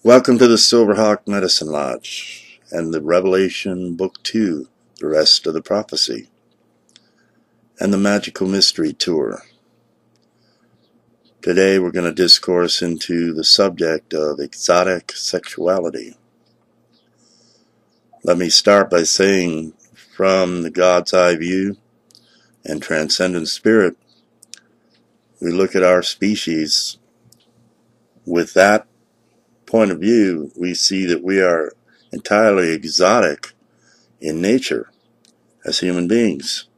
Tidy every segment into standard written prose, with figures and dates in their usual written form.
Welcome to the Silverhawk Medicine Lodge and the Revelation Book 2, the rest of the prophecy, and the Magical Mystery Tour. Today we're going to discourse into the subject of exotic sexuality. Let me start by saying, from the God's eye view and transcendent spirit, we look at our species. With that point of view, we see that we are entirely exotic in nature as human beings.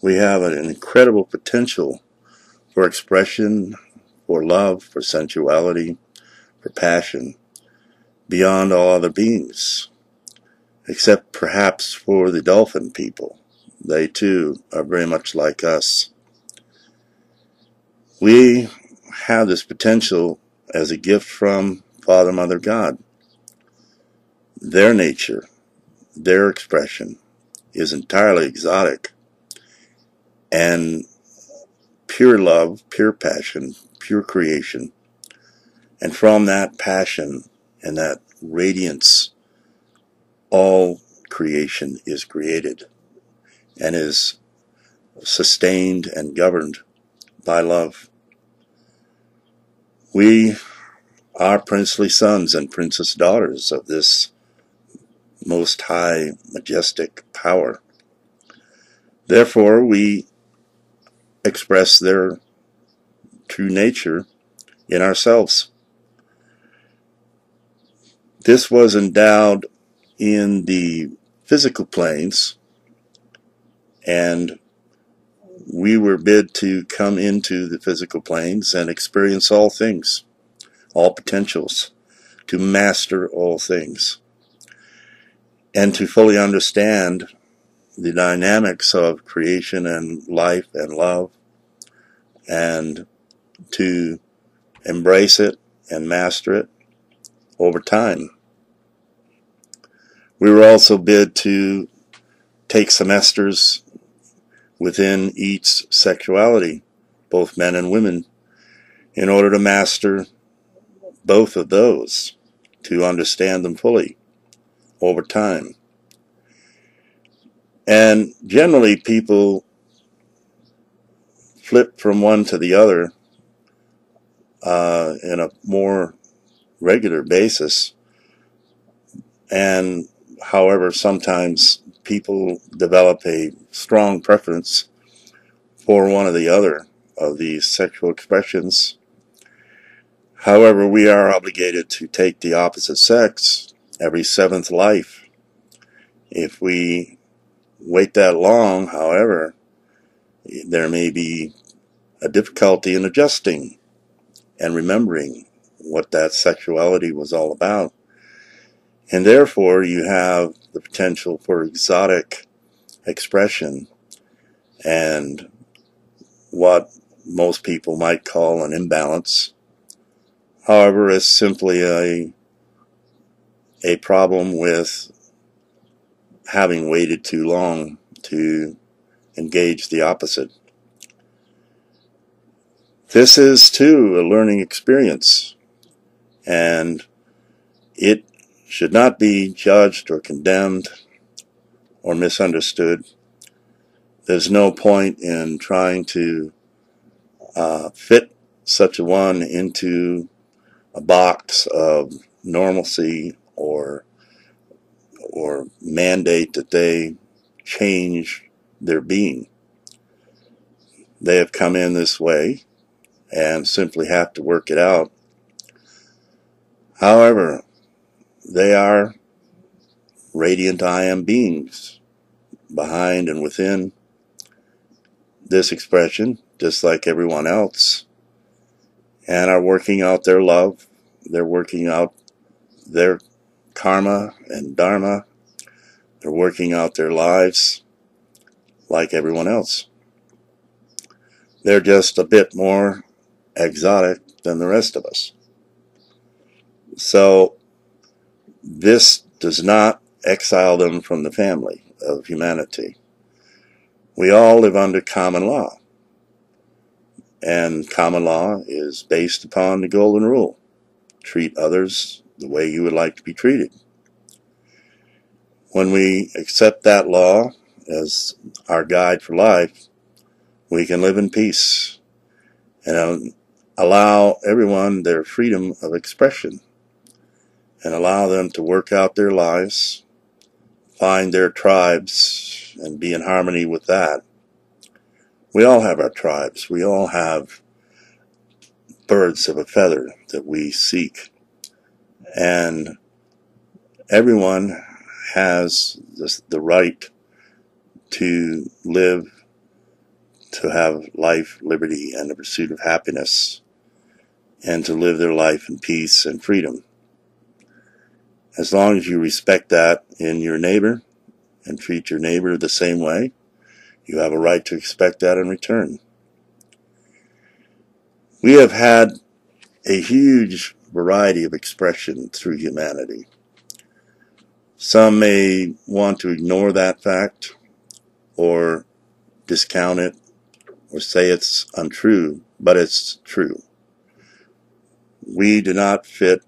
We have an incredible potential for expression, for love, for sensuality, for passion, beyond all other beings, except perhaps for the dolphin people. They too are very much like us. We have this potential as a gift from Father, Mother, God. Their nature, their expression is entirely exotic, and pure love, pure passion, pure creation. And from that passion and that radiance, all creation is created and is sustained and governed by love. We are princely sons and princess daughters of this most high, majestic power. Therefore, we express their true nature in ourselves. This was endowed in the physical planes, and we were bid to come into the physical planes and experience all things, all potentials, to master all things, and to fully understand the dynamics of creation and life and love, and to embrace it and master it over time. We were also bid to take semesters within each sexuality, both men and women, in order to master both of those, to understand them fully over time. And generally people flip from one to the other in a more regular basis. And however, sometimes people develop a strong preference for one or the other of these sexual expressions. However, we are obligated to take the opposite sex every seventh life. If we wait that long, however, there may be a difficulty in adjusting and remembering what that sexuality was all about. And therefore, you have the potential for exotic expression and what most people might call an imbalance. However, it's simply a problem with having waited too long to engage the opposite. This is, too, a learning experience, and it should not be judged or condemned or misunderstood. There's no point in trying to fit such a one into a box of normalcy or mandate that they change their being. They have come in this way and simply have to work it out. However, they are radiant I am beings behind and within this expression, just like everyone else, and are working out their love. They're working out their karma and dharma. They're working out their lives like everyone else. They're just a bit more exotic than the rest of us. So this does not exile them from the family of humanity. We all live under common law, and common law is based upon the golden rule. treat others the way you would like to be treated. When we accept that law as our guide for life, we can live in peace and allow everyone their freedom of expression and allow them to work out their lives, find their tribes, and be in harmony with that. We all have our tribes. We all have birds of a feather that we seek. And everyone has the right to live, to have life, liberty, and the pursuit of happiness, and to live their life in peace and freedom. As long as you respect that in your neighbor and treat your neighbor the same way, you have a right to expect that in return. We have had a huge variety of expression through humanity. Some may want to ignore that fact or discount it or say it's untrue, but it's true. We do not fit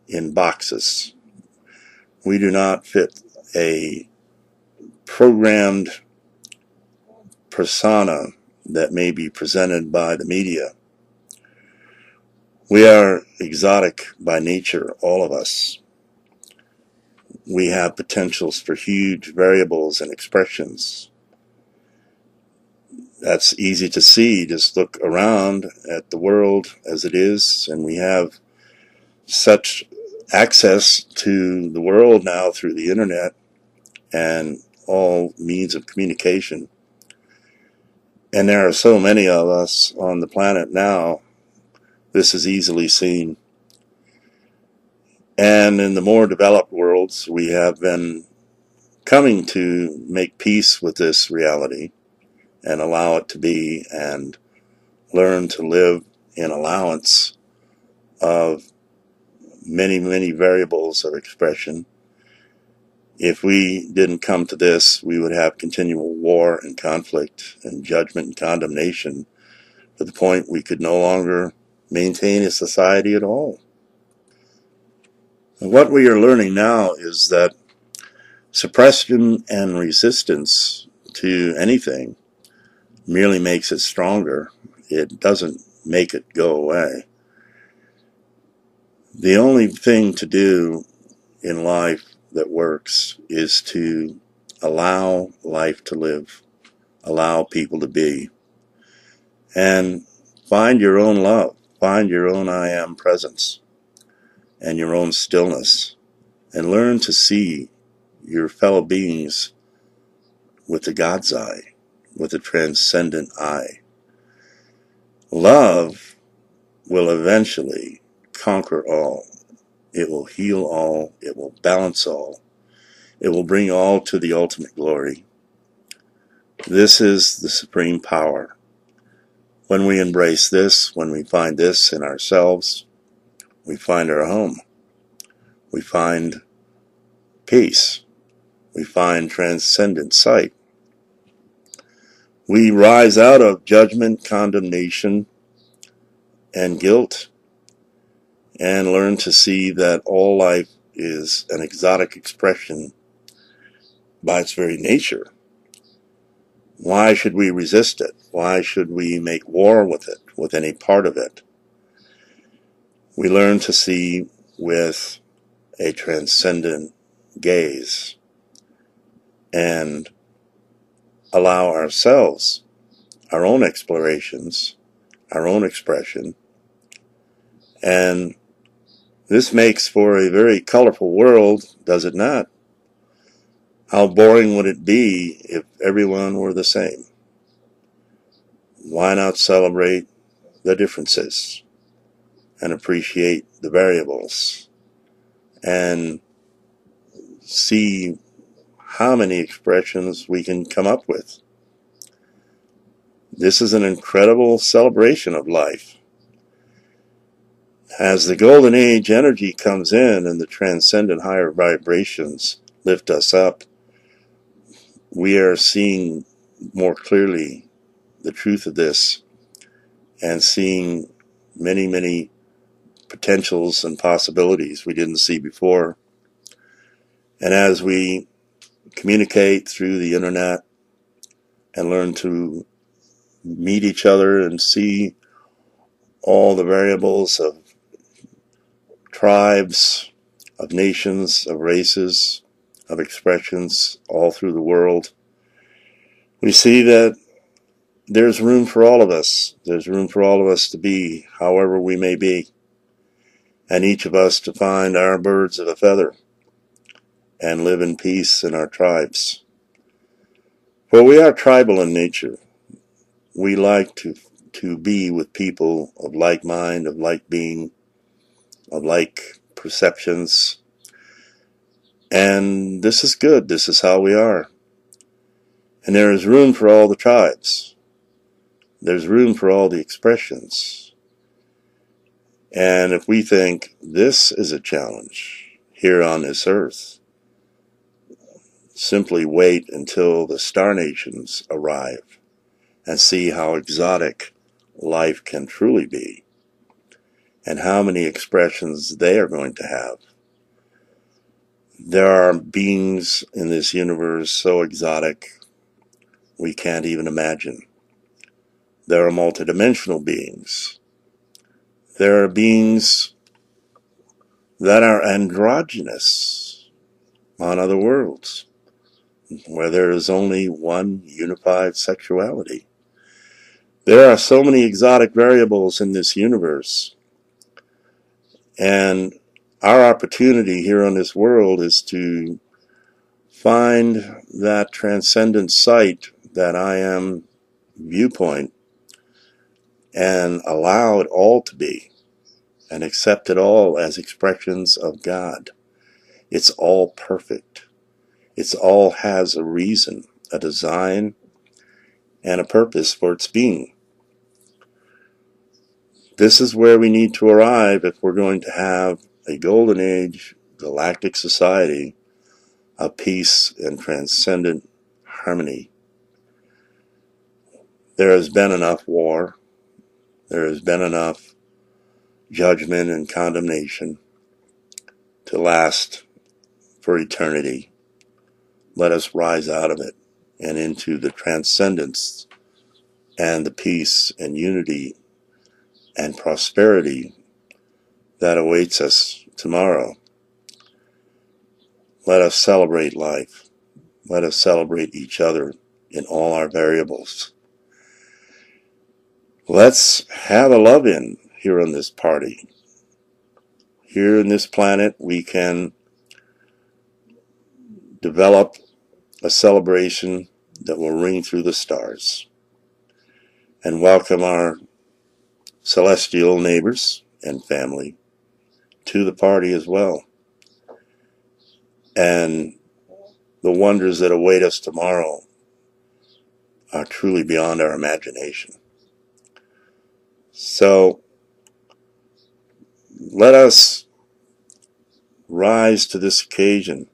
in boxes. We do not fit a programmed persona that may be presented by the media. We are exotic by nature, all of us. We have potentials for huge variables and expressions. That's easy to see. Just look around at the world as it is, and we have such access to the world now through the internet and all means of communication. And there are so many of us on the planet now, this is easily seen. And in the more developed worlds, we have been coming to make peace with this reality and allow it to be, and learn to live in allowance of many, many variables of expression. If we didn't come to this, we would have continual war and conflict and judgment and condemnation to the point we could no longer maintain a society at all. And what we are learning now is that suppression and resistance to anything merely makes it stronger. It doesn't make it go away. The only thing to do in life that works is to allow life to live, allow people to be, and find your own love, find your own I am presence and your own stillness, and learn to see your fellow beings with the God's eye, with the transcendent eye. Love will eventually conquer all. It will heal all. It will balance all. It will bring all to the ultimate glory. This is the supreme power. When we embrace this, when we find this in ourselves, we find our home. We find peace. We find transcendent sight. We rise out of judgment, condemnation, and guilt, and learn to see that all life is an exotic expression by its very nature. Why should we resist it? Why should we make war with it, with any part of it? We learn to see with a transcendent gaze and allow ourselves, our own explorations, our own expression. And this makes for a very colorful world, does it not? How boring would it be if everyone were the same? Why not celebrate the differences and appreciate the variables and see how many expressions we can come up with? This is an incredible celebration of life. As the golden age energy comes in and the transcendent higher vibrations lift us up, we are seeing more clearly the truth of this and seeing many, many potentials and possibilities we didn't see before. And as we communicate through the internet and learn to meet each other and see all the variables of tribes, of nations, of races, of expressions all through the world, we see that there's room for all of us. There's room for all of us to be however we may be, and each of us to find our birds of a feather and live in peace in our tribes. For we are tribal in nature. We like to be with people of like mind, of like being, of like perceptions. And this is good. This is how we are. And there is room for all the tribes. There's room for all the expressions. And if we think this is a challenge here on this earth, simply wait until the star nations arrive and see how exotic life can truly be and how many expressions they are going to have. There are beings in this universe so exotic we can't even imagine. There are multidimensional beings. There are beings that are androgynous on other worlds, where there is only one unified sexuality. There are so many exotic variables in this universe, and our opportunity here on this world is to find that transcendent sight, that I am viewpoint, and allow it all to be, and accept it all as expressions of God. It's all perfect. It all has a reason, a design, and a purpose for its being. This is where we need to arrive if we're going to have a golden age galactic society of peace and transcendent harmony. There has been enough war. There has been enough judgment and condemnation to last for eternity. Let us rise out of it and into the transcendence and the peace and unity and prosperity that awaits us tomorrow. Let us celebrate life. Let us celebrate each other in all our variables. Let's have a love-in here on this party. Here in this planet, we can develop a celebration that will ring through the stars and welcome our celestial neighbors and family to the party as well. And the wonders that await us tomorrow are truly beyond our imagination. So let us rise to this occasion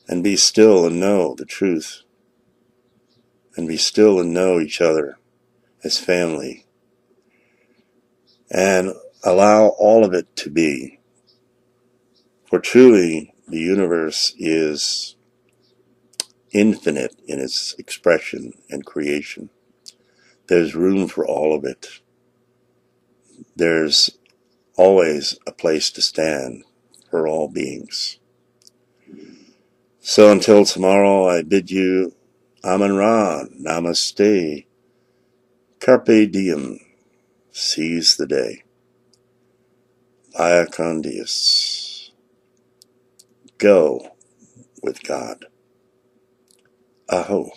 and be still and know the truth, and be still and know each other as family, and allow all of it to be. For truly, the universe is infinite in its expression and creation. There's room for all of it. There's always a place to stand for all beings. So until tomorrow, I bid you Amun Ra, Namaste, Carpe Diem, seize the day. Vaya con Dios. Go with God. Aho.